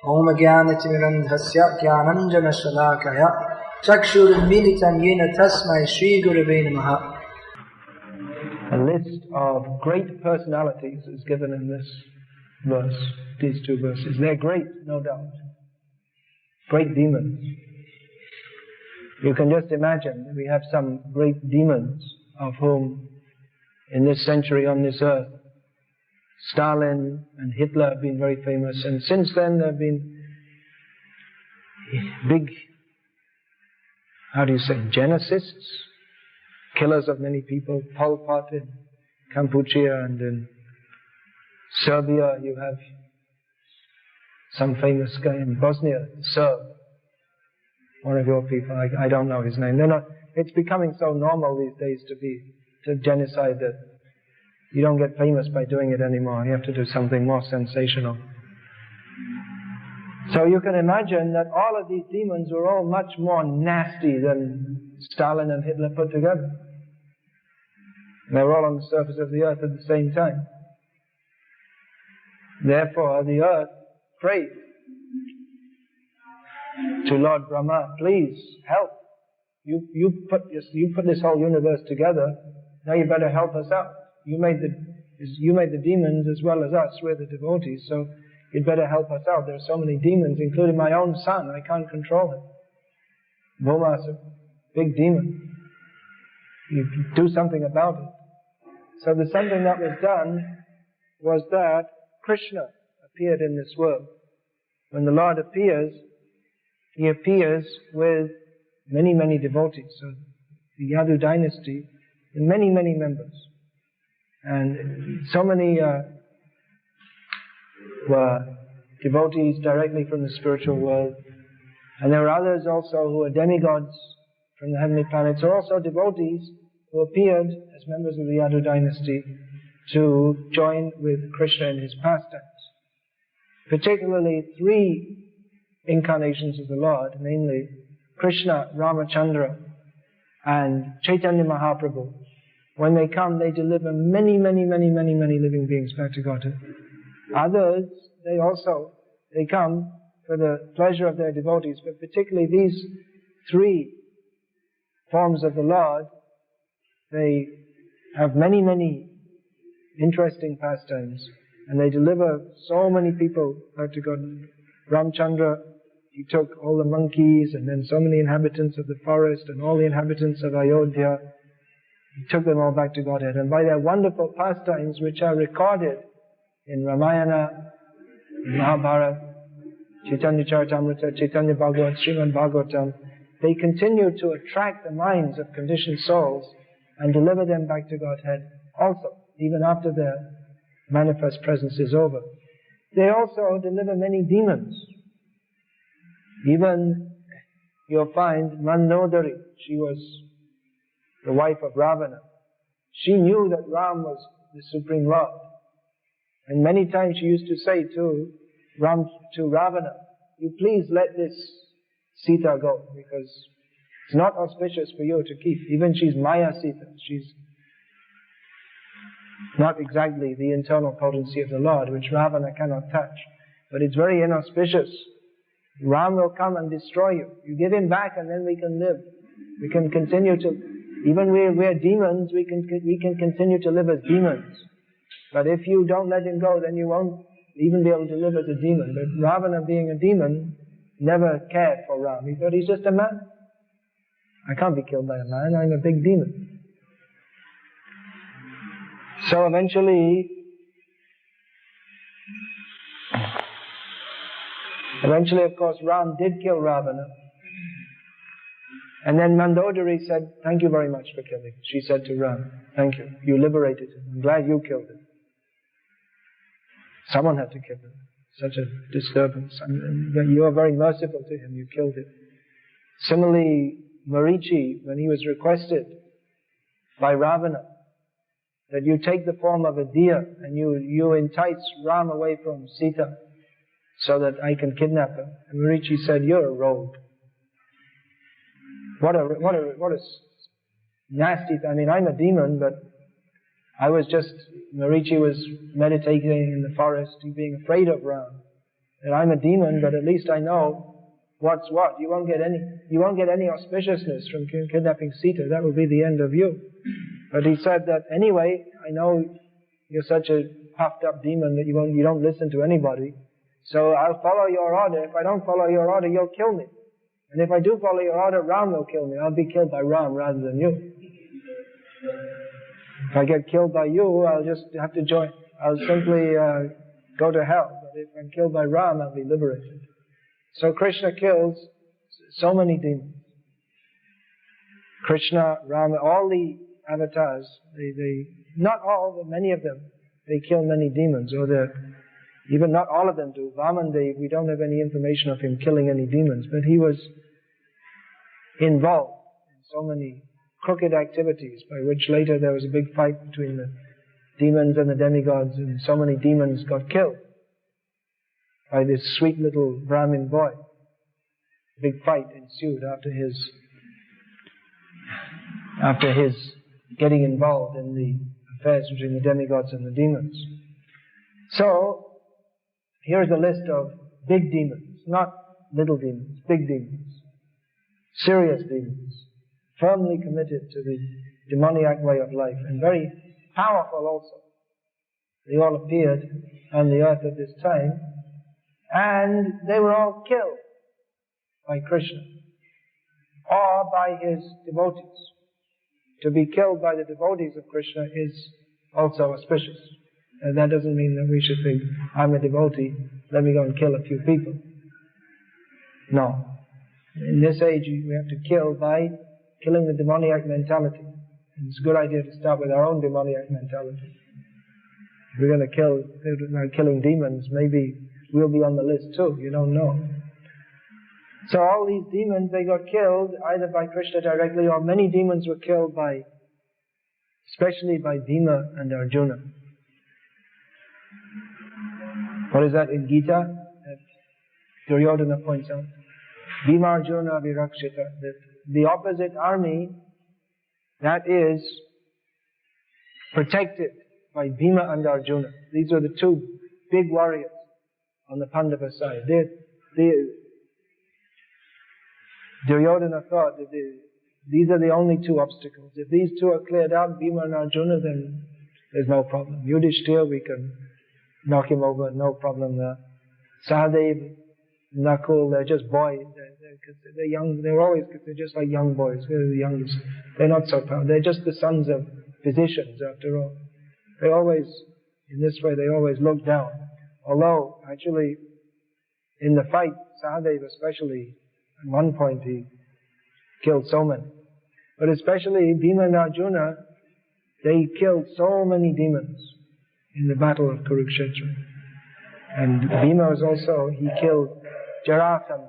Om Jnanatimirandhasya Jnananjana Shalakaya Chakshurunmilitam Yena Tasmai Shri Gurave Namaha. A list of great personalities is given in this verse, these two verses. They're great, no doubt. Great demons. You can just imagine we have some great demons of whom in this century on this earth Stalin and Hitler have been very famous, and since then there have been big, genocists, killers of many people. Pol Pot in Cambodia, and in Serbia you have some famous guy in Bosnia, Serb, one of your people, I don't know his name. It's becoming so normal these days to genocide that you don't get famous by doing it anymore. You have to do something more sensational. So you can imagine that all of these demons were all much more nasty than Stalin and Hitler put together. And they were all on the surface of the earth at the same time. Therefore, the earth prayed to Lord Brahma, please help. You put this whole universe together. Now you better help us out. You made the demons as well as us. We're the devotees, so you'd better help us out. There are so many demons, including my own son. I can't control him. Bhuma's a big demon. You do something about it. So the something that was done was that Krishna appeared in this world. When the Lord appears, He appears with many, many devotees. So the Yadu dynasty, many, many members. And so many were devotees directly from the spiritual world. And there were others also who were demigods from the heavenly planets, or also devotees who appeared as members of the Yadu dynasty to join with Krishna in his pastimes. Particularly 3 incarnations of the Lord, namely Krishna, Ramachandra, and Chaitanya Mahaprabhu. When they come, they deliver many, many, many, many, many living beings back to Godhead. Others, they come for the pleasure of their devotees, but particularly these 3 forms of the Lord, they have many, many interesting pastimes, and they deliver so many people back to God. Ramchandra, he took all the monkeys, and then so many inhabitants of the forest, and all the inhabitants of Ayodhya. He took them all back to Godhead. And by their wonderful pastimes, which are recorded in Ramayana, Mahabharata, Chaitanya Charitamrita, Chaitanya Bhagavatam, Srimad Bhagavatam, they continue to attract the minds of conditioned souls and deliver them back to Godhead also, even after their manifest presence is over. They also deliver many demons. Even you'll find Mandodari, she was the wife of Ravana. She knew that Ram was the Supreme Lord. And many times she used to say to Ravana, you please let this Sita go, because it's not auspicious for you to keep. Even she's Maya Sita. She's not exactly the internal potency of the Lord, which Ravana cannot touch. But it's very inauspicious. Ram will come and destroy you. You give him back and then we can live. We can continue to, even we're demons, we can continue to live as demons. But if you don't let him go, then you won't even be able to live as a demon. But Ravana, being a demon, never cared for Ram. He thought he's just a man. I can't be killed by a man, I'm a big demon. So eventually, of course, Ram did kill Ravana. And then Mandodari said, thank you very much for killing. She said to Ram, thank you. You liberated him. I'm glad you killed him. Someone had to kill him. Such a disturbance. And you are very merciful to him. You killed him. Similarly, Marichi, when he was requested by Ravana that you take the form of a deer and you entice Ram away from Sita so that I can kidnap her. And Marichi said, you're a rogue. What a nasty, I'm a demon, but Marichi was meditating in the forest, being afraid of Ram. that I'm a demon, but at least I know what's what. You won't get any auspiciousness from kidnapping Sita. That will be the end of you. But he said that anyway, I know you're such a puffed up demon that you don't listen to anybody. So I'll follow your order. If I don't follow your order, you'll kill me. And if I do follow your order, Ram will kill me. I'll be killed by Ram rather than you. If I get killed by you, I'll just have to join. I'll simply go to hell. But if I'm killed by Ram, I'll be liberated. So Krishna kills so many demons. Krishna, Rama, all the avatars, they not all, but many of them, they kill many demons. Or even not all of them do. Vamandev, we don't have any information of him killing any demons, but he was involved in so many crooked activities by which later there was a big fight between the demons and the demigods, and so many demons got killed by this sweet little Brahmin boy. Big fight ensued after his getting involved in the affairs between the demigods and the demons. So, here's a list of big demons, not little demons, big demons, serious demons, firmly committed to the demoniac way of life, and very powerful also. They all appeared on the earth at this time, and they were all killed by Krishna or by his devotees. To be killed by the devotees of Krishna is also auspicious. And that doesn't mean that we should think, I'm a devotee, let me go and kill a few people. No. In this age, we have to kill by killing the demoniac mentality. And it's a good idea to start with our own demoniac mentality. If we're going to kill by killing demons, maybe we'll be on the list too. You don't know. So all these demons, they got killed either by Krishna directly, or many demons were killed especially by Bhima and Arjuna. What is that in Gita? That Duryodhana points out. Bhima Arjuna Virakshita. That the opposite army, that is protected by Bhima and Arjuna. These are the two big warriors on the Pandava side. Duryodhana thought that these are the only two obstacles. If these two are cleared out, Bhima and Arjuna, then there's no problem. Yudhishthira, we can knock him over, no problem there. Sahadev, Nakul, they're just boys. They're young. They're just like young boys. They're the youngest. They're not so proud. They're just the sons of physicians, after all. They always, in this way, they always look down. Although, actually, in the fight, Sahadev especially, at one point he killed so many. But especially Bhima and Arjuna, they killed so many demons in the battle of Kurukshetra. And Bhima was also, he killed Jarasandha.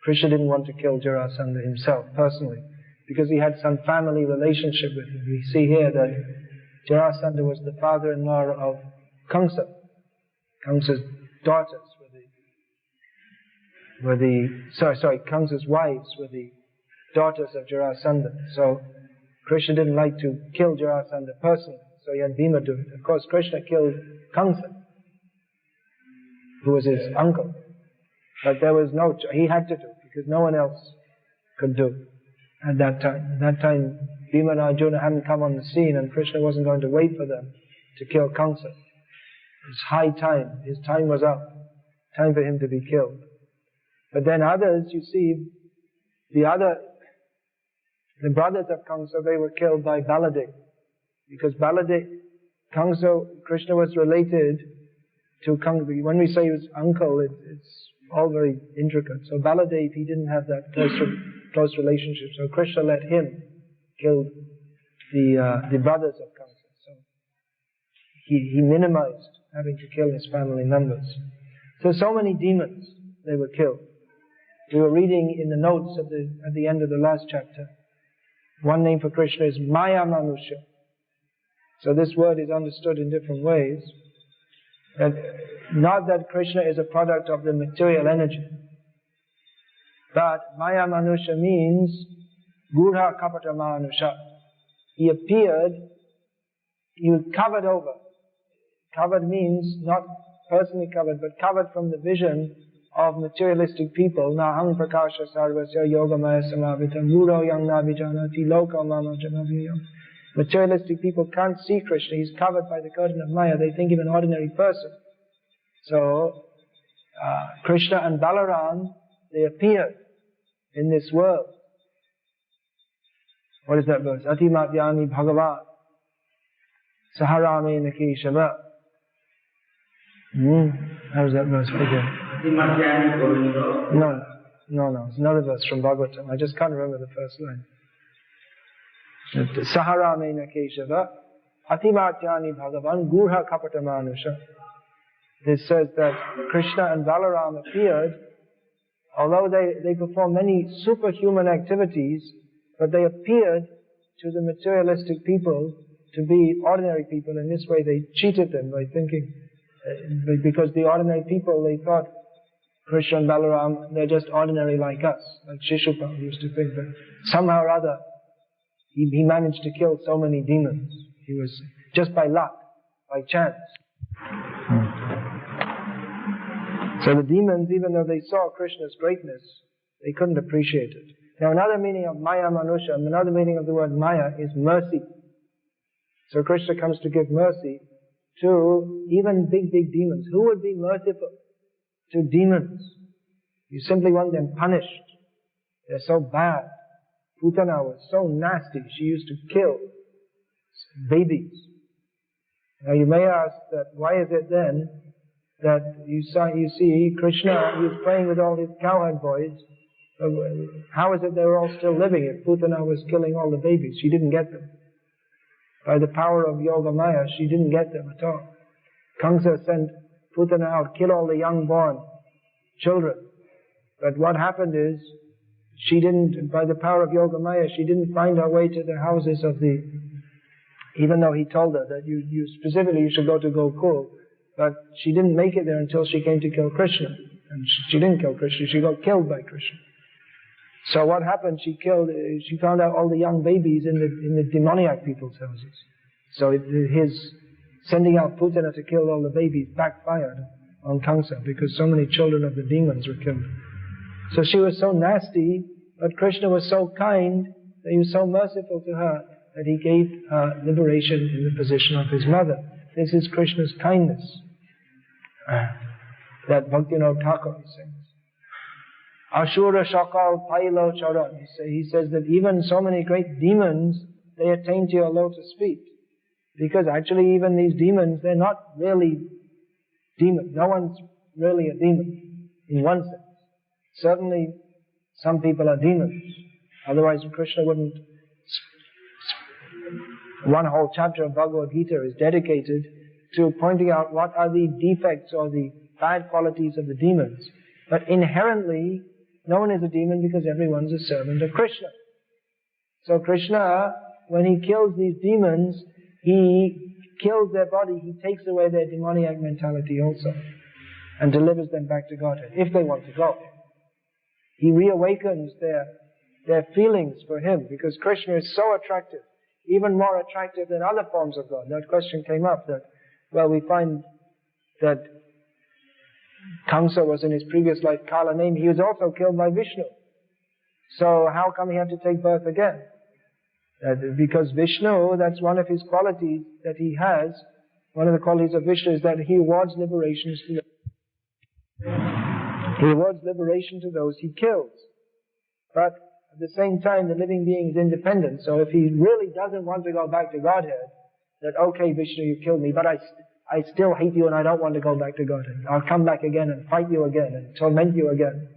Krishna didn't want to kill Jarasandha himself, personally, because he had some family relationship with him. We see here that Jarasandha was the father-in-law of Kamsa. Kamsa's daughters Kamsa's wives were the daughters of Jarasandha. So Krishna didn't like to kill Jarasandha personally, so he had Bhima do it. Of course, Krishna killed Kamsa, who was his uncle. But there was he had to do it, because no one else could do it at that time. At that time, Bhima and Arjuna hadn't come on the scene, and Krishna wasn't going to wait for them to kill Kamsa. It was high time. His time was up. Time for him to be killed. But then others, you see, the brothers of Kamsa, they were killed by Baladev. Because Krishna was related to Kamsa. When we say he was uncle, it's all very intricate. So Baladev, he didn't have that close relationship. So Krishna let him kill the brothers of Kamsa. So he minimized having to kill his family members. So many demons, they were killed. We were reading in the notes at the end of the last chapter. One name for Krishna is Maya Manusha. So this word is understood in different ways. That not that Krishna is a product of the material energy, but Maya Manusha means Gurha Kapata Manusha. He appeared, he was covered over. Covered means not personally covered, but covered from the vision of materialistic people. Nahang prakasha sarvasya yogamaya samavitam muro yang navijanati loka mama janaviyam. Materialistic people can't see Krishna. He's covered by the curtain of Maya. They think him an ordinary person. So, Krishna and Balaram, they appeared in this world. What is that verse? Atimatyani Bhagavat Saharame Nakeshava. How does that verse begin? No. It's another verse from Bhagavatam. I just can't remember the first line. Saharame Nakeshava Atimatyani Bhagavan Gurha Kapatamanusha. This says that Krishna and Balaram appeared, although they performed many superhuman activities, but they appeared to the materialistic people to be ordinary people. In this way they cheated them by thinking, because the ordinary people, they thought Krishna and Balaram, they're just ordinary like us, like Shishupal used to think that somehow or other he managed to kill so many demons. He was just by luck, by chance. So the demons, even though they saw Krishna's greatness, they couldn't appreciate it. Now another meaning of Maya Manusha, another meaning of the word Maya is mercy. So Krishna comes to give mercy to even big demons. Who would be merciful to demons? You simply want them punished. They're so bad. Putana was so nasty. She used to kill babies. Now you may ask that why is it then that you see Krishna, he was playing with all his cowherd boys. How is it they were all still living if Putana was killing all the babies? She didn't get them. By the power of Yoga Maya, she didn't get them at all. Kamsa sent Putana out, kill all the young-born children. But what happened is, she didn't, by the power of Yoga Maya, she didn't find her way to the houses of the, even though he told her that you specifically you should go to Gokul, but she didn't make it there until she came to kill Krishna. And she didn't kill Krishna, she got killed by Krishna. So what happened, she found out all the young babies in the demoniac people's houses. So his sending out Putana to kill all the babies backfired on Kamsa because so many children of the demons were killed. So she was so nasty, but Krishna was so kind that he was so merciful to her that he gave her liberation in the position of his mother. This is Krishna's kindness that Bhaktivinoda Thakur sings. Ashura Shakal Pailo Charan. He says that even so many great demons, they attain to your lotus feet. Because actually even these demons, they're not really demons. No one's really a demon in one sense. Certainly some people are demons. Otherwise Krishna wouldn't. One whole chapter of Bhagavad Gita is dedicated to pointing out what are the defects or the bad qualities of the demons. But inherently, no one is a demon because everyone's a servant of Krishna. So Krishna, when he kills these demons, he kills their body, he takes away their demoniac mentality also, and delivers them back to Godhead, if they want to go. He reawakens their feelings for him, because Krishna is so attractive, even more attractive than other forms of God. That question came up that, well, we find that Kamsa was in his previous life Kala name. He was also killed by Vishnu. So how come he had to take birth again? Because Vishnu, that's one of his qualities that he has. One of the qualities of Vishnu is that he awards liberations to he awards liberation to those he kills. But at the same time, the living being is independent. So if he really doesn't want to go back to Godhead, that okay, Vishnu, you killed me, but I still hate you and I don't want to go back to Godhead. I'll come back again and fight you again and torment you again.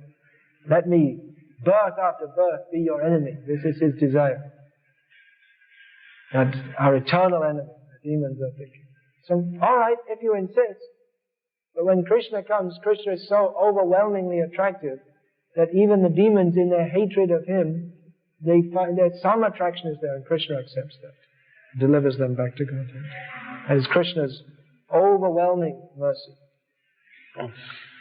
Let me, birth after birth, be your enemy. This is his desire. That's our eternal enemy, the demons are thinking. So, alright, if you insist. But when Krishna comes, Krishna is so overwhelmingly attractive that even the demons in their hatred of him, they find that some attraction is there and Krishna accepts that. Delivers them back to Godhead. That is Krishna's overwhelming mercy.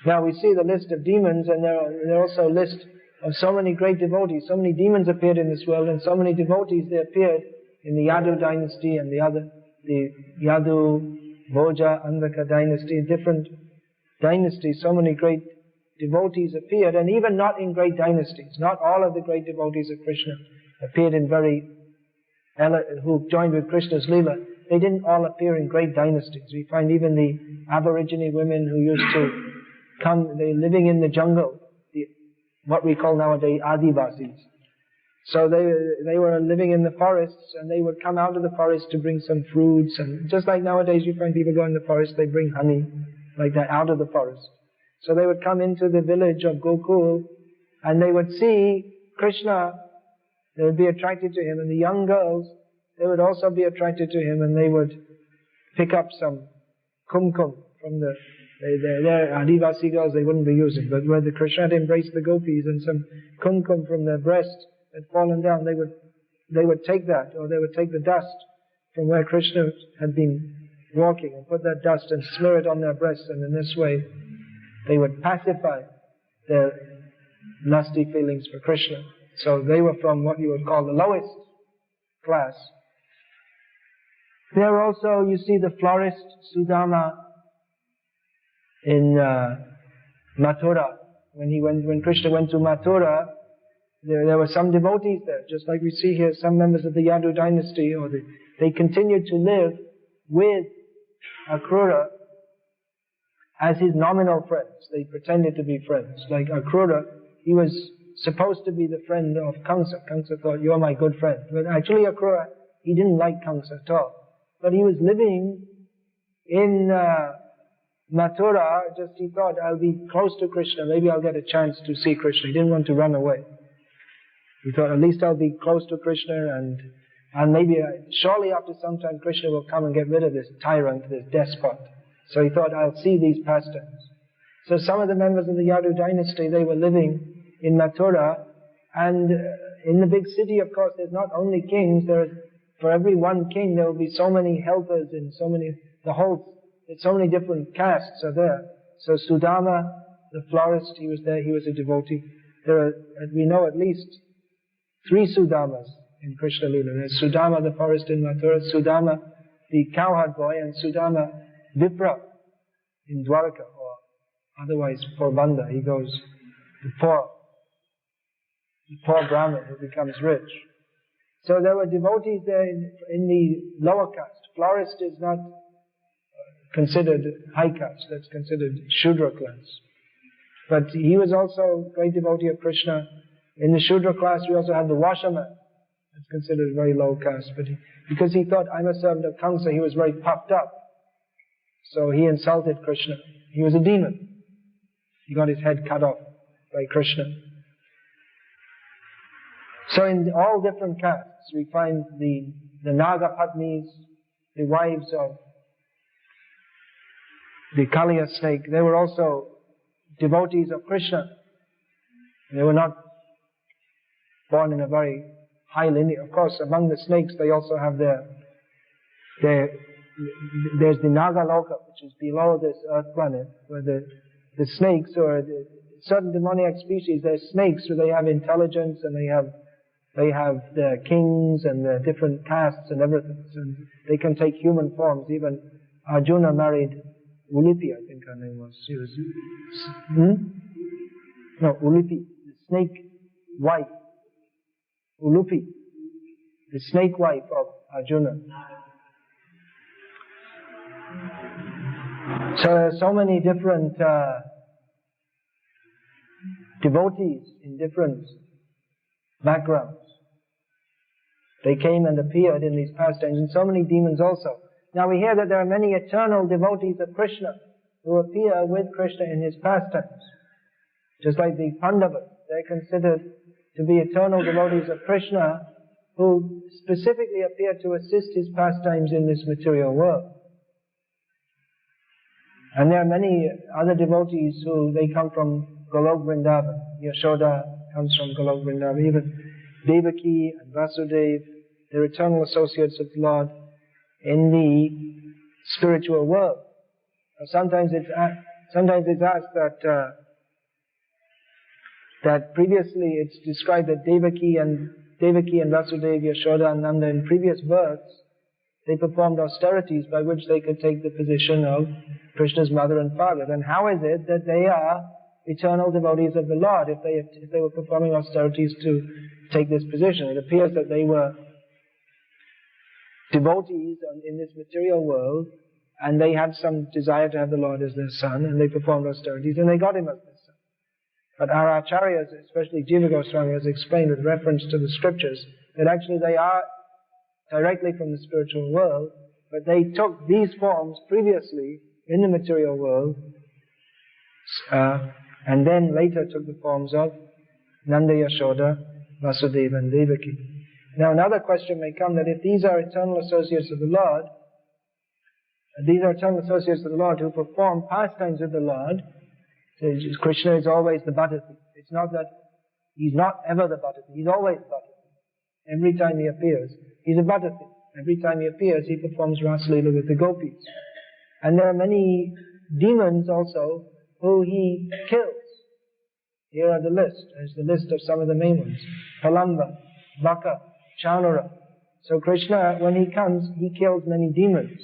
Now we see the list of demons, and there are also a list of so many great devotees. So many demons appeared in this world, and so many devotees they appeared in the Yadu dynasty and the Yadu, Bhoja, Andhaka dynasty, different dynasties, so many great devotees appeared, and even not in great dynasties. Not all of the great devotees of Krishna appeared in who joined with Krishna's lila. They didn't all appear in great dynasties. We find even the Aborigine women who used to come, they living in the jungle, what we call nowadays Adivasis. So they were living in the forests, and they would come out of the forest to bring some fruits, and just like nowadays you find people go in the forest, they bring honey, like that, out of the forest. So they would come into the village of Gokul, and they would see Krishna, they would be attracted to him, and the young girls, they would also be attracted to him, and they would pick up some kumkum from their Adivasi girls they wouldn't be using, but where the Krishna had embraced the gopis, and some kumkum from their breast had fallen down, they would take that, or they would take the dust from where Krishna had been walking, and put that dust and smear it on their breasts, and in this way they would pacify their lusty feelings for Krishna. So they were from what you would call the lowest class. There also you see the florist Sudama in Mathura. When Krishna went to Mathura, there were some devotees there, just like we see here, some members of the Yadu dynasty, they continued to live with Akrura as his nominal friends. They pretended to be friends. Like Akrura, he was supposed to be the friend of Kamsa. Kamsa thought, you're my good friend. But actually Akrura, he didn't like Kamsa at all. But he was living in Mathura, he thought, I'll be close to Krishna, maybe I'll get a chance to see Krishna. He didn't want to run away. He thought, at least I'll be close to Krishna, and maybe, surely after some time, Krishna will come and get rid of this tyrant, this despot. So he thought, I'll see these pastimes. So some of the members of the Yadu dynasty, they were living in Mathura, and in the big city, of course, there's not only kings, for every one king, there will be so many helpers and so many different castes are there. So Sudama, the florist, he was there, he was a devotee. We know at least 3 Sudamas in Krishna Lila. There's Sudama, the forest in Mathura, Sudama, the cowherd boy, and Sudama, Vipra in Dwarka, or otherwise Porbanda. He goes, the poor Brahmin who becomes rich. So there were devotees there in the lower caste. Florist is not considered high caste, that's considered Shudra class. But he was also a great devotee of Krishna. In the Shudra class we also have the washerman, that's considered very low caste. But because he thought, I'm a servant of Kamsa, he was very puffed up. So he insulted Krishna. He was a demon. He got his head cut off by Krishna. So in all different castes, we find the Naga Patnis, the wives of the Kaliya snake. They were also devotees of Krishna. They were not born in a very high lineage. Of course, among the snakes, they also have there's the Naga Loka, which is below this earth planet, where the snakes, or certain demoniac species, they're snakes, so they have intelligence, and they have their kings and their different castes and everything. So they can take human forms. Even Arjuna married Ulipi, I think her name was. She was Ulipi, the snake wife. Ulupi, the snake wife of Arjuna. So there are so many different devotees in different backgrounds. They came and appeared in these pastimes, and so many demons also. Now we hear that there are many eternal devotees of Krishna who appear with Krishna in his pastimes. Just like the Pandavas, they're considered to be eternal devotees of Krishna who specifically appear to assist his pastimes in this material world. And there are many other devotees who they come from Golok Vrindavan. Yashoda comes from Golok Vrindavan. Even Devaki and Vasudeva, they're eternal associates of the Lord in the spiritual world. Sometimes it's asked that previously it's described that Devaki and Vasudeva, Yashoda and Nanda in previous births, they performed austerities by which they could take the position of Krishna's mother and father. Then how is it that they are eternal devotees of the Lord if they were performing austerities to take this position? It appears that they were devotees in this material world, and they had some desire to have the Lord as their son, and they performed austerities, and they got him as their son. But our acharyas, especially Jiva Goswami, has explained with reference to the scriptures that actually they are directly from the spiritual world, but they took these forms previously in the material world, and then later took the forms of Nanda, Yashoda, Vasudeva and Devaki. Now another question may come that if these are eternal associates of the Lord, who perform pastimes with the Lord, so Krishna is always the Bhattati. It's not that he's not ever the Bhattati, he's always Bhattati. Every time he appears, he's a Bhattati. Every time he appears, he performs Rasa Lila with the gopis. And there are many demons also who he kills. Here are the list. There's the list of some of the main ones. Palamba, Baka, Chanura. So Krishna, when he comes, he kills many demons.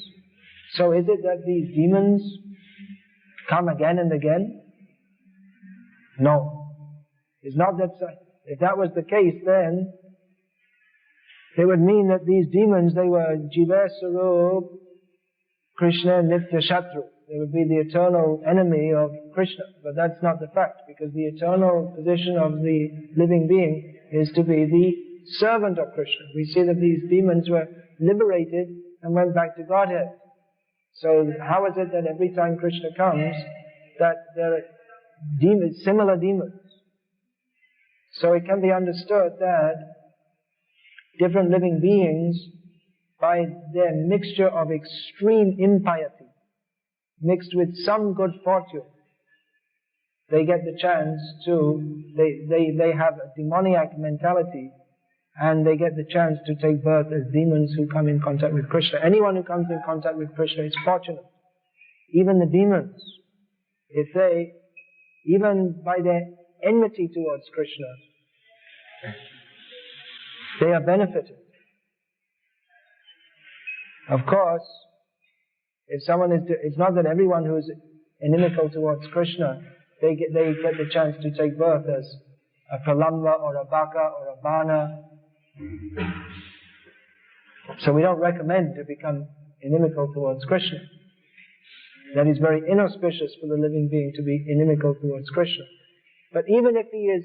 So is it that these demons come again and again? No. It's not that. If that was the case, then it would mean that these demons, they were Jiva Sarup, Krishna, Nitya Shatru. They would be the eternal enemy of Krishna. But that's not the fact, because the eternal position of the living being is to be the servant of Krishna. We see that these demons were liberated and went back to Godhead. So how is it that every time Krishna comes, that there are demons, similar demons? So it can be understood that different living beings, by their mixture of extreme impiety, mixed with some good fortune, they get the chance to, they have a demoniac mentality, and they get the chance to take birth as demons who come in contact with Krishna. Anyone who comes in contact with Krishna is fortunate. Even the demons, if they, even by their enmity towards Krishna, they are benefited. Of course, if someone is, it's not that everyone who is inimical towards Krishna, they get the chance to take birth as a Pralamba or a Baka or a Bana. So we don't recommend to become inimical towards Krishna. That is very inauspicious for the living being to be inimical towards Krishna. But even if he is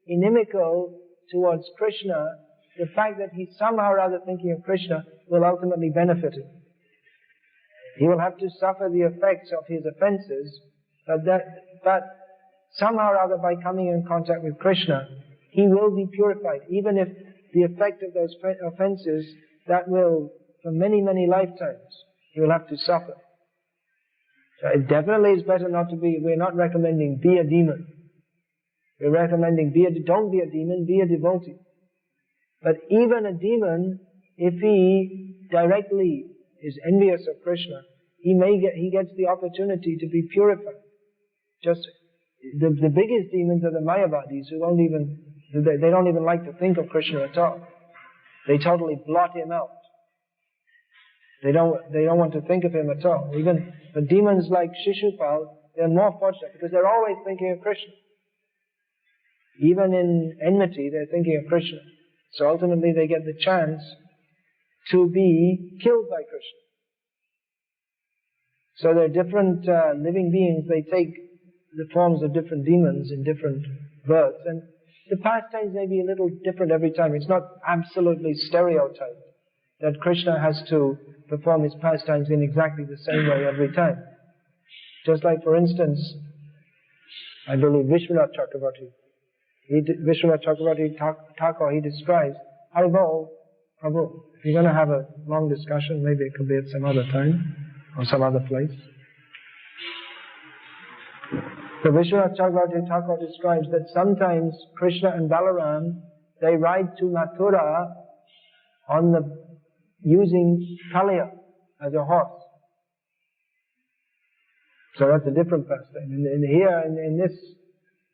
inimical towards Krishna, the fact that he's somehow or other thinking of Krishna will ultimately benefit him. He will have to suffer the effects of his offenses, but somehow or other by coming in contact with Krishna, he will be purified. Even if the effect of those offenses, that will, for many, many lifetimes, he will have to suffer. So it definitely is better not to be, we're not recommending be a demon. We're recommending don't be a demon, be a devotee. But even a demon, if he directly is envious of Krishna, he gets the opportunity to be purified. Just the biggest demons are the Mayavadis, who they don't even like to think of Krishna at all. They totally blot him out. They don't want to think of him at all. Even the demons like Shishupal, they're more fortunate because they're always thinking of Krishna. Even in enmity, they're thinking of Krishna. So ultimately they get the chance to be killed by Krishna. So they're different living beings. They take the forms of different demons in different births. And the pastimes may be a little different every time. It's not absolutely stereotyped that Krishna has to perform his pastimes in exactly the same way every time. Just like, for instance, I believe Vishwanath Chakravarti. Vishwanath Chakravarti Thakur, he describes, Haribol, Prabhu. If you're going to have a long discussion, maybe it could be at some other time, or some other place. So Vishwanath Chakravarti Thakur describes that sometimes Krishna and Balaram, they ride to Mathura using Kalia as a horse. So that's a different pastime. In this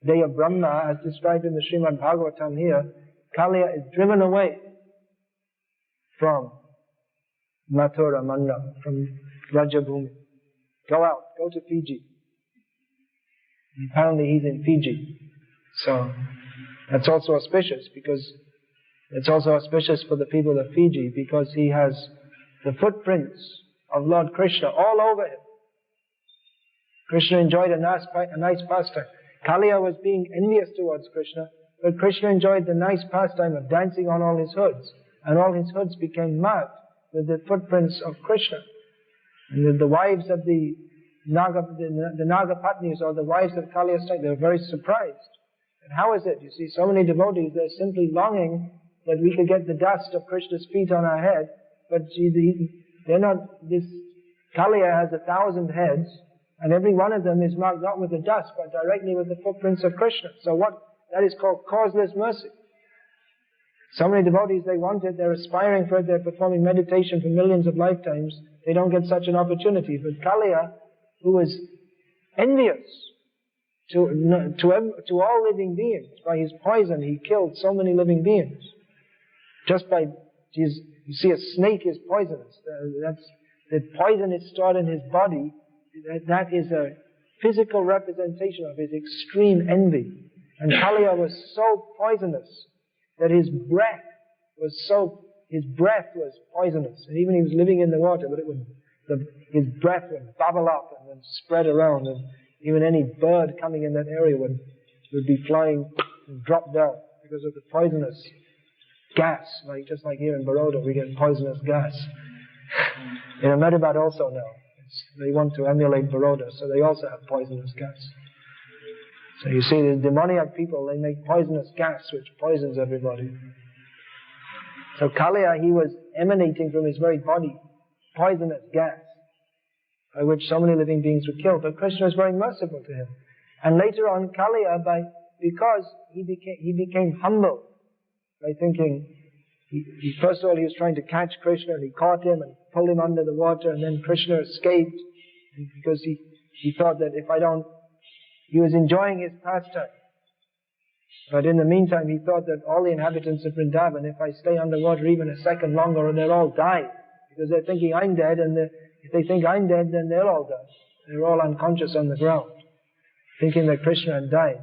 day of Brahma, as described in the Srimad Bhagavatam here, Kalia is driven away from Mathura Manda, from Rajabhumi. Go out, go to Fiji. Apparently he's in Fiji. So that's also auspicious, because it's also auspicious for the people of Fiji, because he has the footprints of Lord Krishna all over him. Krishna enjoyed a nice pastime. Kaliya was being envious towards Krishna, but Krishna enjoyed the nice pastime of dancing on all his hoods, and all his hoods became marked with the footprints of Krishna. And the wives of the Nagapatnis, or the wives of Kaliya's time, they were very surprised. And how is it? You see, so many devotees, they're simply longing that we could get the dust of Krishna's feet on our head, but they're not, this Kaliya has 1,000 heads, and every one of them is marked not with the dust, but directly with the footprints of Krishna. So that is called causeless mercy. So many devotees, they want it, they're aspiring for it, they're performing meditation for millions of lifetimes, they don't get such an opportunity. But Kaliya, who was envious to all living beings, by his poison he killed so many living beings. Just by, you see, a snake is poisonous. The poison is stored in his body. That is a physical representation of his extreme envy. And Kaliya was so poisonous that his breath was poisonous. And even he was living in the water, but his breath would bubble up and then spread around, and even any bird coming in that area would be flying and drop down because of the poisonous gas. Just like here in Baroda, we get poisonous gas. In Ahmedabad also now. They want to emulate Baroda, so they also have poisonous gas. So you see, the demoniac people, they make poisonous gas which poisons everybody. So Kaliya, he was emanating from his very body poisonous gas, by which so many living beings were killed. But Krishna was very merciful to him. And later on, Kaliya, because he became humble by thinking, first of all, he was trying to catch Krishna, and he caught him and pulled him under the water, and then Krishna escaped, because he thought that he was enjoying his pastime. But in the meantime, he thought that all the inhabitants of Vrindavan, if I stay underwater even a second longer, they'll all die, because they're thinking I'm dead, and if they think I'm dead, then they'll all die. They're all unconscious on the ground, thinking that Krishna had died.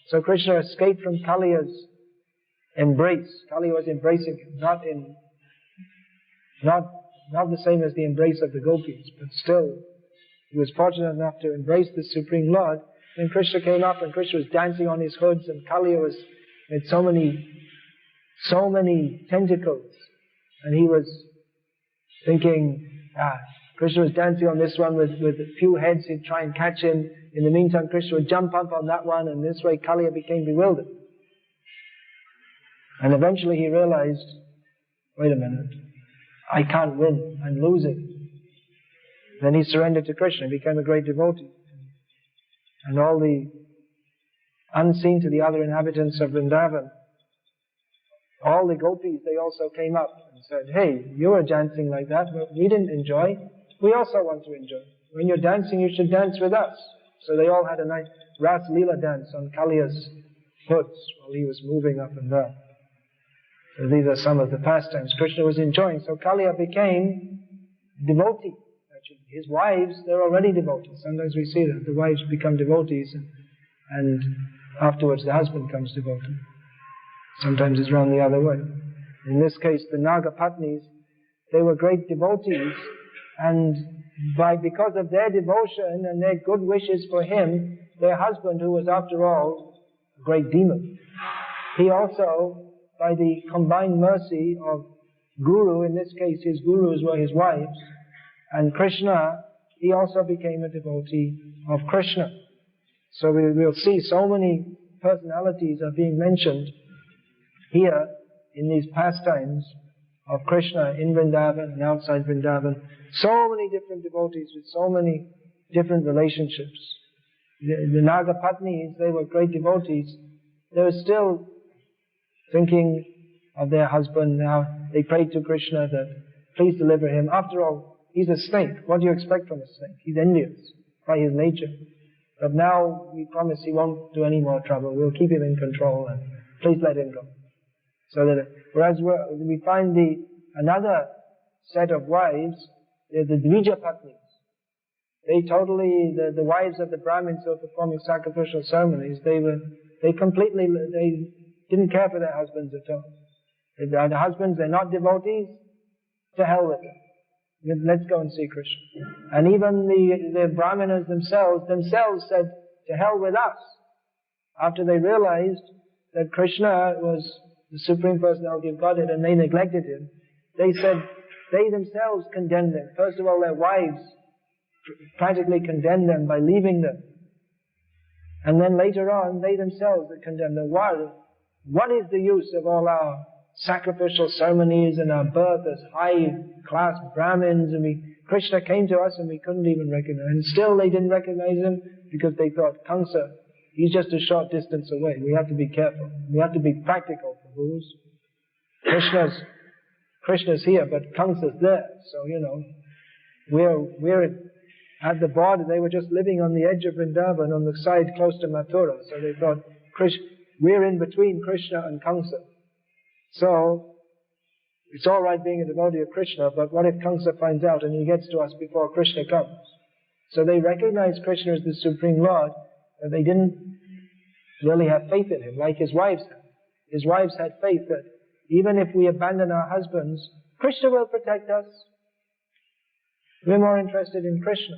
So Krishna escaped from Kaliya's embrace. Kaliya was embracing him, not the same as the embrace of the gopis, but still, he was fortunate enough to embrace the Supreme Lord. Then Krishna came up, and Krishna was dancing on his hoods, and Kaliya had so many tentacles, and he was thinking, Krishna was dancing on this one with a few heads, he'd try and catch him. In the meantime, Krishna would jump up on that one, and this way Kaliya became bewildered. And eventually he realized, wait a minute, I can't win, I'm losing. Then he surrendered to Krishna, became a great devotee. And all the, unseen to the other inhabitants of Vrindavan, all the gopis, they also came up and said, hey, you were dancing like that, but we didn't enjoy. We also want to enjoy. When you're dancing, you should dance with us. So they all had a nice Ras Lila dance on Kaliya's hoods while he was moving up and down. So these are some of the pastimes Krishna was enjoying. So Kaliya became devotee. Actually, his wives, they're already devotees. Sometimes we see that the wives become devotees, and afterwards the husband becomes devotee. Sometimes it's run the other way. In this case, the Nagapatnis, they were great devotees, and because of their devotion and their good wishes for him, their husband, who was after all a great demon, he also, by the combined mercy of Guru, in this case his gurus were his wives, and Krishna, he also became a devotee of Krishna. So we'll see so many personalities are being mentioned here in these pastimes of Krishna in Vrindavan and outside Vrindavan. So many different devotees with so many different relationships. The Nagapatnis, they were great devotees. They were still thinking of their husband. Now they prayed to Krishna that please deliver him. After all, he's a snake. What do you expect from a snake? He's envious by his nature. But now we promise he won't do any more trouble. We'll keep him in control, and please let him go. So that, whereas we find another set of wives, they're the Dvija Patnis. They totally, the wives of the Brahmins who were performing sacrificial ceremonies, they didn't care for their husbands at all. The husbands, they're not devotees, to hell with them. Let's go and see Krishna. And even the Brahmanas themselves said, to hell with us. After they realized that Krishna was the Supreme Personality of Godhead and they neglected him, they said, they themselves condemned them. First of all, their wives practically condemned them by leaving them. And then later on, they themselves condemned them. What is the use of all our sacrificial ceremonies and our birth as high-class Brahmins? And Krishna came to us and we couldn't even recognize him. And still they didn't recognize him because they thought, Kamsa, he's just a short distance away. We have to be careful. We have to be practical for fools. Krishna's here, but Kamsa's there. So, we're at the border. They were just living on the edge of Vrindavan on the side close to Mathura. So they thought, we're in between Krishna and Kamsa. So, it's all right being a devotee of Krishna, but what if Kamsa finds out and he gets to us before Krishna comes? So they recognized Krishna as the Supreme Lord, but they didn't really have faith in him, like his wives had. His wives had faith that even if we abandon our husbands, Krishna will protect us. We're more interested in Krishna.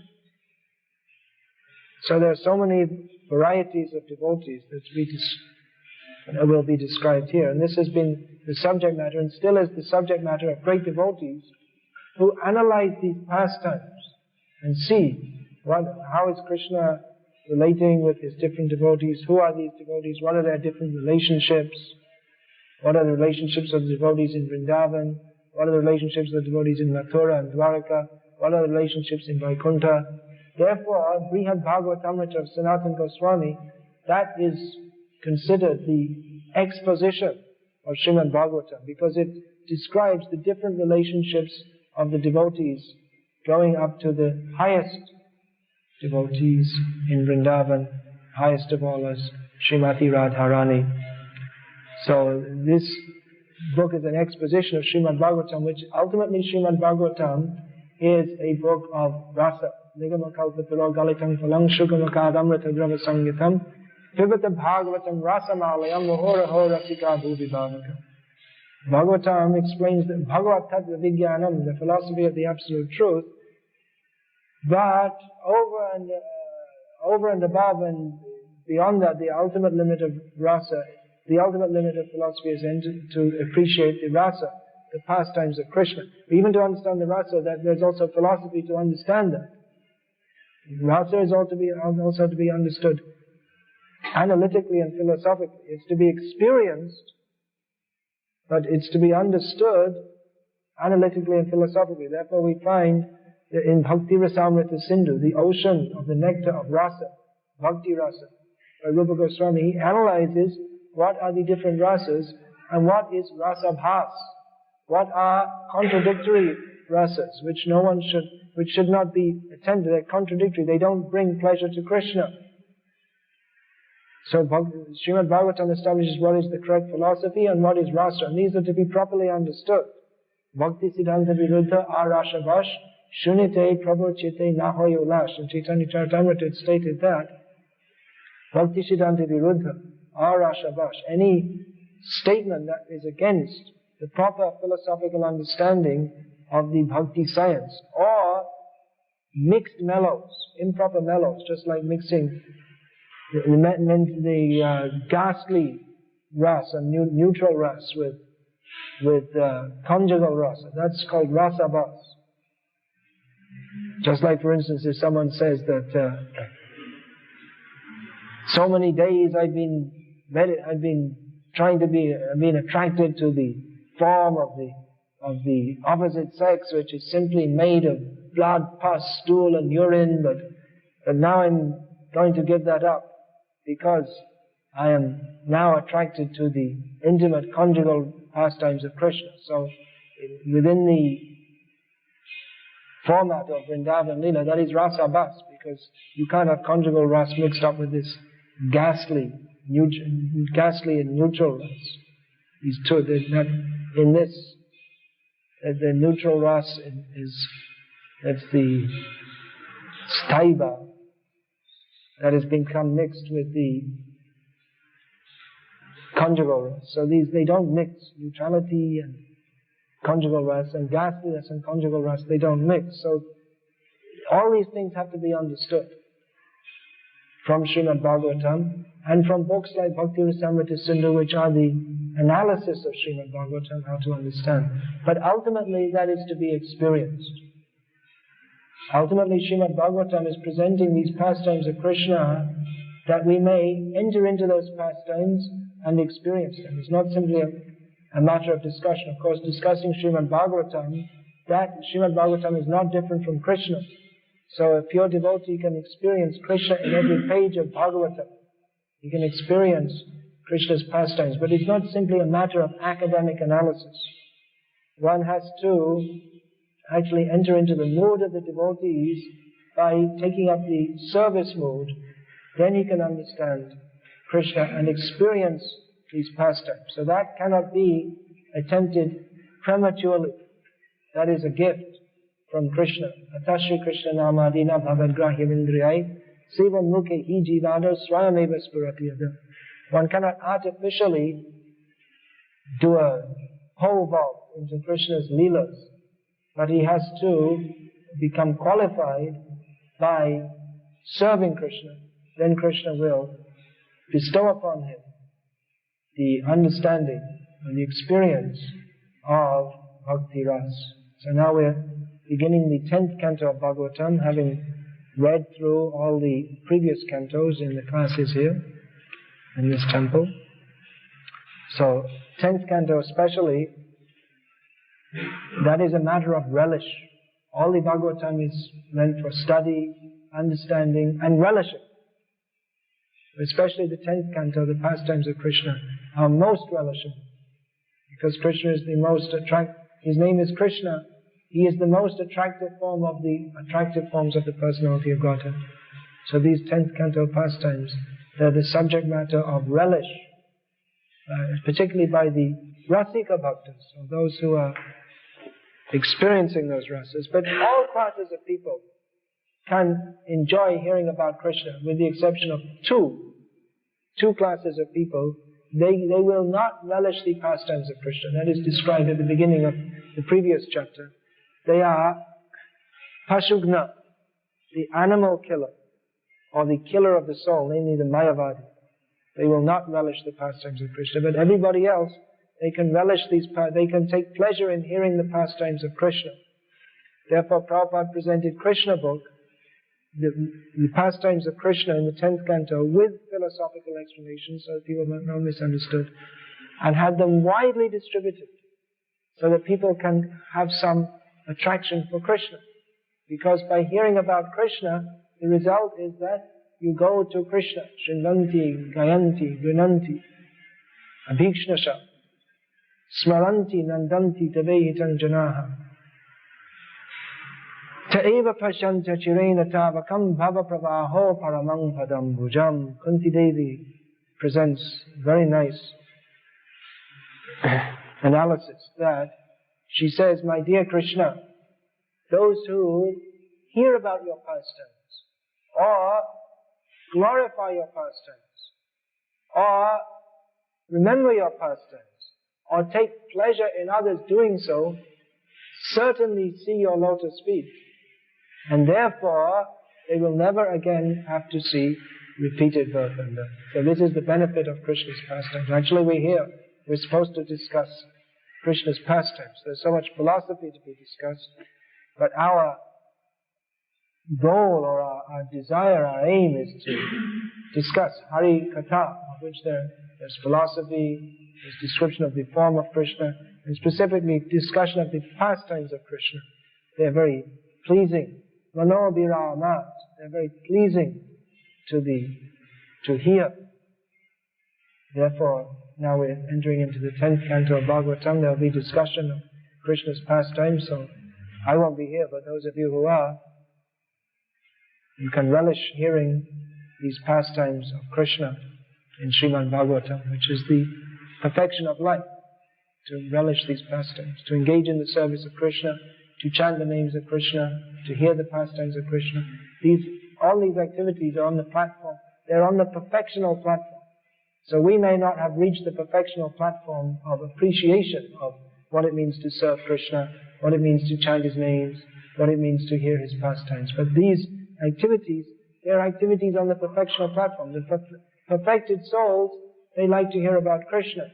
So there are so many varieties of devotees that will be described here. And this has been the subject matter, and still is the subject matter of great devotees who analyze these pastimes and see how is Krishna relating with his different devotees, who are these devotees, what are their different relationships, what are the relationships of the devotees in Vrindavan, what are the relationships of the devotees in Mathura and Dwaraka, what are the relationships in Vaikuntha. Therefore, Brihad Bhagavatamrita of Sanatana Goswami, that is considered the exposition of Srimad Bhagavatam, because it describes the different relationships of the devotees going up to the highest devotees in Vrindavan, highest of all as Srimati Radharani. So this book is an exposition of Srimad Bhagavatam, which ultimately Srimad Bhagavatam is a book of rasa. Nigamakalpataro galitang phalang shukamakadamrata grava sangitam pibata bhagavatam rasamalayam vahoraho rasika bhuvibhavaka. Bhagavatam explains the Bhagavat Tattva Vijnanam, the philosophy of the Absolute Truth, but over and above and beyond that, the ultimate limit of rasa, the ultimate limit of philosophy is to appreciate the rasa, the pastimes of Krishna. But even to understand the rasa, that there's also philosophy to understand that. Rasa is also to be understood analytically and philosophically. It's to be experienced, but it's to be understood analytically and philosophically. Therefore we find that in Bhakti Rasamrita Sindhu, the ocean of the nectar of rasa, Bhakti Rasa, by Rupa Goswami, he analyzes what are the different rasas and what is rasa bhas. What are contradictory rasas, which should not be attended. They're contradictory. They don't bring pleasure to Krishna. So Srimad Bhagavatam establishes what is the correct philosophy and what is rasa, and these are to be properly understood. Bhakti Siddhanta Viruddha Arasha Vash Shunite Prabhu Chite Nahoy Ulash. In Chaitanya Charitamrita it stated that Bhakti Siddhanta Viruddha Arasha Vash, any statement that is against the proper philosophical understanding of the bhakti science, or mixed mellows, improper mellows, just like mixing the ghastly ras and neutral ras with conjugal rasa. That's called rasa bhas. Just like, for instance, if someone says that so many days I've been attracted to the form of the opposite sex, which is simply made of blood, pus, stool and urine, but now I'm going to give that up because I am now attracted to the intimate conjugal pastimes of Krishna. So within the format of Vrindavan Lila, that is rasa bhas, because you can't have conjugal ras mixed up with this ghastly and neutral ras. These two, in this The neutral ras that's the staiva that has become mixed with the conjugal ras. So they don't mix. Neutrality and conjugal ras and ghastliness and conjugal ras, they don't mix. So all these things have to be understood from Srimad Bhagavatam and from books like Bhakti Rasamrita Sindhu, which are the analysis of Srimad Bhagavatam, how to understand. But ultimately that is to be experienced. Ultimately Srimad Bhagavatam is presenting these pastimes of Krishna that we may enter into those pastimes and experience them. It's not simply a matter of discussion. Of course, discussing Srimad Bhagavatam, that Srimad Bhagavatam is not different from Krishna. So a pure devotee can experience Krishna in every page of Bhagavatam. He can experience Krishna's pastimes, but it's not simply a matter of academic analysis. One has to actually enter into the mood of the devotees by taking up the service mood. Then he can understand Krishna and experience these pastimes. So that cannot be attempted prematurely. That is a gift from Krishna. Atashri Krishna namadina bhavadrahyam indriyai siva mukhe hi jivado swayameva spuratiyada. One cannot artificially do a pole vault into Krishna's leelas, but he has to become qualified by serving Krishna. Then Krishna will bestow upon him the understanding and the experience of Bhakti Ras. So now we're beginning the 10th canto of Bhagavatam, having read through all the previous cantos in the classes here in this temple. So 10th canto especially, that is a matter of relish. All the Bhagavatam is meant for study, understanding and relishing. Especially the 10th canto, the pastimes of Krishna, are most relishable. Because Krishna is the most his name is Krishna. He is the most attractive form of the attractive forms of the personality of Godhead. So these 10th canto pastimes, they're the subject matter of relish, particularly by the Rasika Bhaktas, or those who are experiencing those rasas. But all classes of people can enjoy hearing about Krishna, with the exception of two classes of people. They will not relish the pastimes of Krishna. That is described at the beginning of the previous chapter. They are Pashugna, the animal killer, or the killer of the soul, namely the Mayavadi. They will not relish the pastimes of Krishna. But everybody else, they can relish they can take pleasure in hearing the pastimes of Krishna. Therefore, Prabhupada presented Krishna book, the pastimes of Krishna in the 10th canto, with philosophical explanations so that people might not misunderstood, and had them widely distributed so that people can have some attraction for Krishna. Because by hearing about Krishna, the result is that you go to Krishna. Shrindanti, Gayanti, Grinanti, Abhikshnasha, Smaranti, Nandanti, Tavehitan Janaha. Ta'eva Pashanta Chirena Tavakam Bhava Pravaho Paramang Padam Bhujam. Kunti Devi presents very nice analysis that she says, my dear Krishna, those who hear about your pastimes, or glorify your pastimes, or remember your pastimes, or take pleasure in others doing so, certainly see your lotus feet. And therefore, they will never again have to see repeated birth and death. So this is the benefit of Krishna's pastimes. Actually, we're supposed to discuss Krishna's pastimes. There's so much philosophy to be discussed, but our goal or our desire, our aim is to discuss Hari Katha, of which there's philosophy, there's description of the form of Krishna, and specifically discussion of the pastimes of Krishna. They're very pleasing. Mano Biramat, they're very pleasing to hear. Therefore, now we're entering into the 10th canto of Bhagavatam. There will be discussion of Krishna's pastimes, so I won't be here, but those of you who are, you can relish hearing these pastimes of Krishna in Srimad Bhagavatam, which is the perfection of life. to relish these pastimes, to engage in the service of Krishna, to chant the names of Krishna, to hear the pastimes of Krishna. All these activities are on the platform. They're on the perfectional platform. So we may not have reached the perfectional platform of appreciation of what it means to serve Krishna, what it means to chant His names, what it means to hear His pastimes. But these activities, they're activities on the perfectional platform. The perfected souls, they like to hear about Krishna.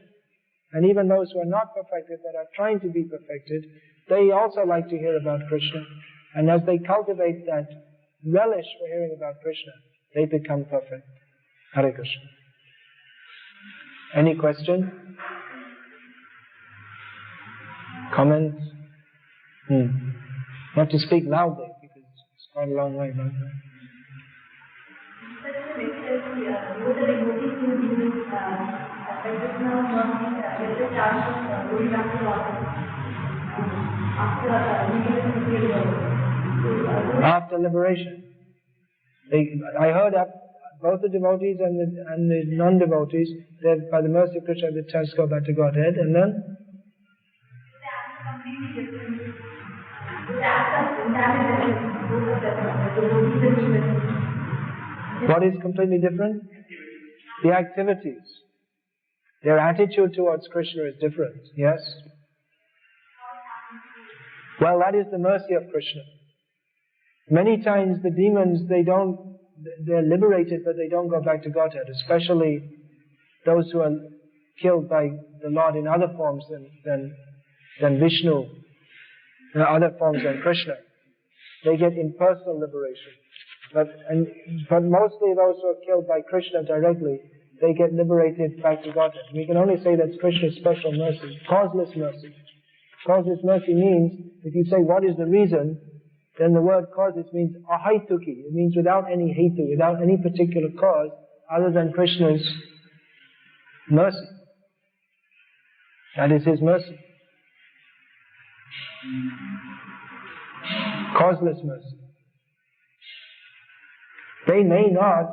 And even those who are not perfected, that are trying to be perfected, they also like to hear about Krishna. And as they cultivate that relish for hearing about Krishna, they become perfect. Hare Krishna. Any question? Comments? You have to speak loudly because it's quite a long way back there. After liberation. I heard both the devotees and the non-devotees, that by the mercy of Krishna, the chance go back to Godhead, and then? What is completely different? The activities. Their attitude towards Krishna is different, yes? Well, that is the mercy of Krishna. Many times the demons, they're liberated, but they don't go back to Godhead, especially those who are killed by the Lord in other forms than Vishnu, other forms than Krishna. They get impersonal liberation. But mostly those who are killed by Krishna directly, they get liberated back to Godhead. We can only say that's Krishna's special mercy, causeless mercy. Causeless mercy means, if you say what is the reason, then the word causeless means ahaituki. It means without any hetu, without any particular cause other than Krishna's mercy. That is His mercy. Causeless mercy. They may not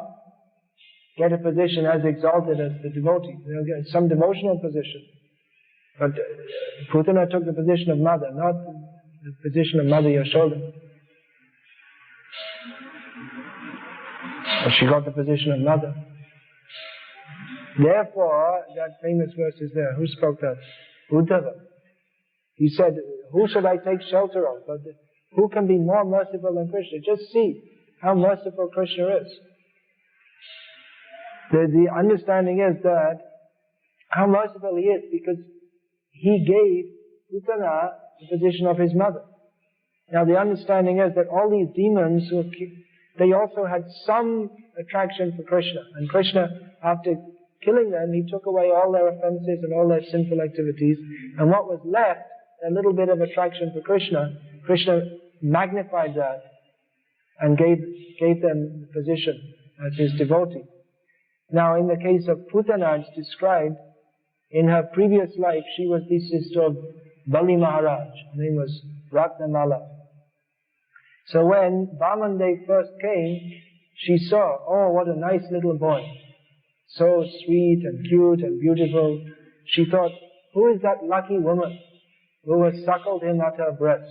get a position as exalted as the devotee. They'll get some devotional position. But Putana took the position of mother, not the position of Mother Yashoda. She got the position of mother. Therefore, that famous verse is there. Who spoke that? Uddhava. He said, who should I take shelter of? But who can be more merciful than Krishna? Just see how merciful Krishna is. The understanding is that how merciful He is because He gave Putana the position of his mother. Now the understanding is that all these demons, they also had some attraction for Krishna. And Krishna, after killing them, He took away all their offenses and all their sinful activities. And what was left, a little bit of attraction for Krishna, Krishna magnified that and gave them the position as His devotee. Now in the case of Putana, it's described, in her previous life, she was the sister of Bali Maharaj. Her name was Ratnamala. So when Vamandev first came, she saw, oh, what a nice little boy. So sweet and cute and beautiful. She thought, who is that lucky woman who has suckled him at her breast?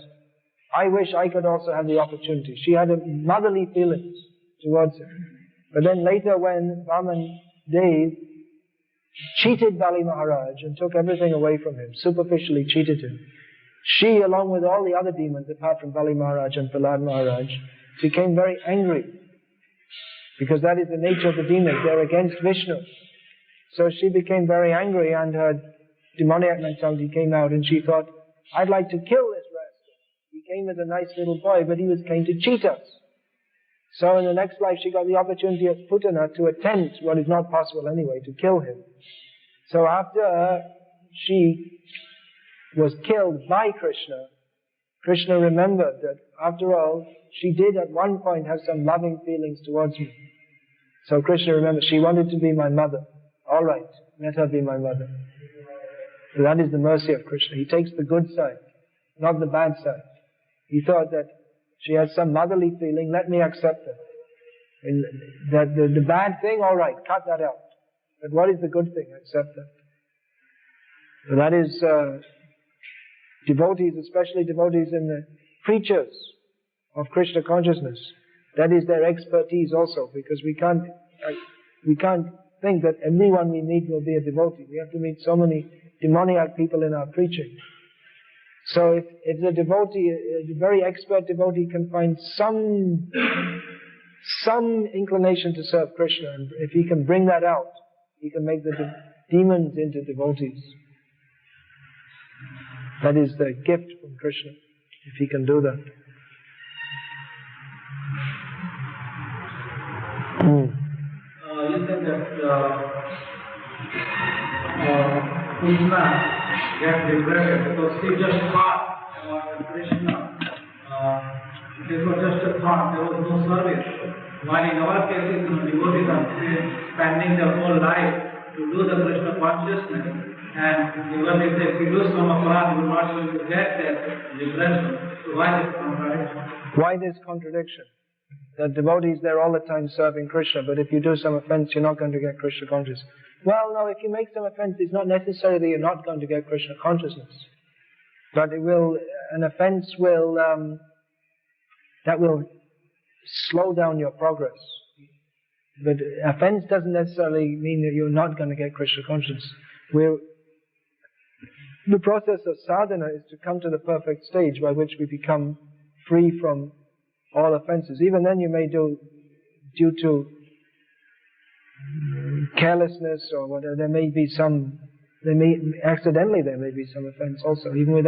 I wish I could also have the opportunity. She had motherly feelings towards him. But then later when Vamandev cheated Bali Maharaj and took everything away from him, superficially cheated him, she, along with all the other demons, apart from Bali Maharaj and Prahlad Maharaj, became very angry. Because that is the nature of the demons. They're against Vishnu. So she became very angry and her demoniac mentality came out and she thought, I'd like to kill this rascal. He came as a nice little boy, but he came to cheat us. So in the next life she got the opportunity as Putana to attempt what is not possible anyway, to kill him. So after she was killed by Krishna, Krishna remembered that after all, she did at one point have some loving feelings towards me. So Krishna remembered, she wanted to be my mother. All right, let her be my mother. So that is the mercy of Krishna. He takes the good side, not the bad side. He thought that she has some motherly feeling, let me accept it. And that the bad thing, all right, cut that out. But what is the good thing? Accept that. So that is devotees, especially devotees in the preachers of Krishna consciousness. That is their expertise also, because we can't think that everyone we meet will be a devotee. We have to meet so many demoniac people in our preaching. So if the devotee, a very expert devotee, can find some inclination to serve Krishna, and if he can bring that out, he can make the demons into devotees. That is the gift from Krishna, if he can do that. You said that Krsna gets liberated because he just thought about Krishna. This was just a thought, there was no service. While in our case, devotees are spending their whole life to do the Krishna consciousness, and even if you do some aparat, you are not going to get that liberation. So why this contradiction? Why this contradiction? The devotees, they're all the time serving Krishna, but if you do some offense, you're not going to get Krishna consciousness. Well, no, if you make some offense, it's not necessary that you're not going to get Krishna consciousness. But an offense will slow down your progress. But offense doesn't necessarily mean that you're not going to get Krishna consciousness. The process of sadhana is to come to the perfect stage by which we become free from all offenses. Even then you may do, due to carelessness or whatever, there may be some offense also, even with